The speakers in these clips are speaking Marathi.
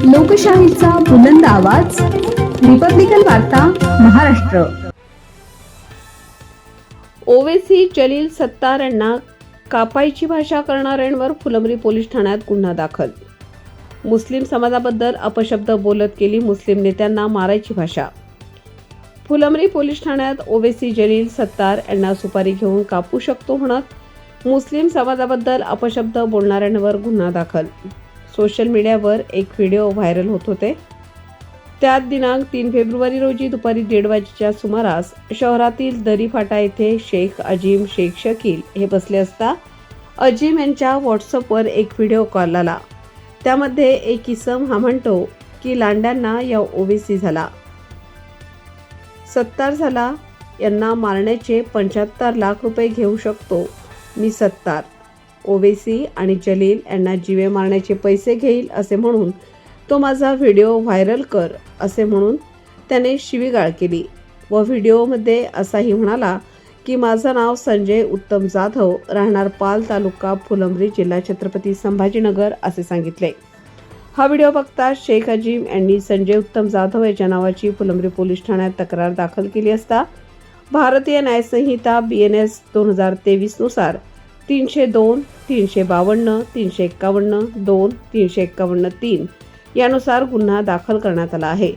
लोकशाहीचा बुलंद आवाज, रिपब्लिकन वार्ता महाराष्ट्र. ओवेसी जलील सत्तार यांना कापायची भाषा करणाऱ्यांवर फुलंब्री पोलीस ठाण्यात गुन्हा दाखल. मुस्लिम समाजाबद्दल अपशब्द बोलत केली मुस्लिम नेत्यांना मारायची भाषा. फुलंब्री पोलीस ठाण्यात ओवेसी जलील सत्तार यांना सुपारी घेऊन कापू शकतो म्हणत मुस्लिम समाजाबद्दल अपशब्द बोलणाऱ्यांवर गुन्हा दाखल. सोशल मीडियावर एक व्हिडिओ व्हायरल होत होते. त्यात दिनांक 3 फेब्रुवारी रोजी दुपारी 1:30 वाजेच्या सुमारास शहरातील दरी फाटा येथे शेख अजीम शेख शकील हे बसले असता अजीम यांच्या व्हॉट्सअपवर एक व्हिडिओ कॉल आला. त्यामध्ये एक इसम हा म्हणतो की लांड्यांना या ओवेसी झाला, सत्तार झाला, यांना मारण्याचे 75 लाख रुपये घेऊ शकतो मी सत्तार. ओवेसी आणि जलील यांना जीवे मारण्याचे पैसे घेईल असे म्हणून तो माझा व्हिडिओ व्हायरल कर असे म्हणून त्याने शिवीगाळ केली व व्हिडिओमध्ये असाही म्हणाला की माझं नाव संजय उत्तम जाधव, राहणार पाल, तालुका फुलंब्री, जिल्हा छत्रपती संभाजीनगर असे सांगितले. हा व्हिडिओ बघता शेख अजीम यांनी संजय उत्तम जाधव याच्या नावाची फुलंब्री पोलीस ठाण्यात तक्रार दाखल केली असता भारतीय न्यायसंहिता BNS 2023 नुसार 302, 352, 351, 2, 351-3 यानुसार गुन्हा दाखल करण्यात आला आहे.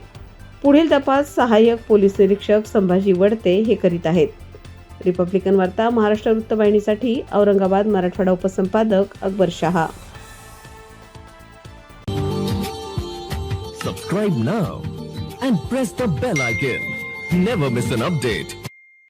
पुढील तपास सहाय्यक पोलीस निरीक्षक संभाजी वडते हे करीत आहेत. रिपब्लिकन वार्ता Maharashtra वृत्तवाहिनीसाठी Aurangabad Marathwada उपसंपादक Akbar Shah. Subscribe now and press the bell icon. Never miss an update.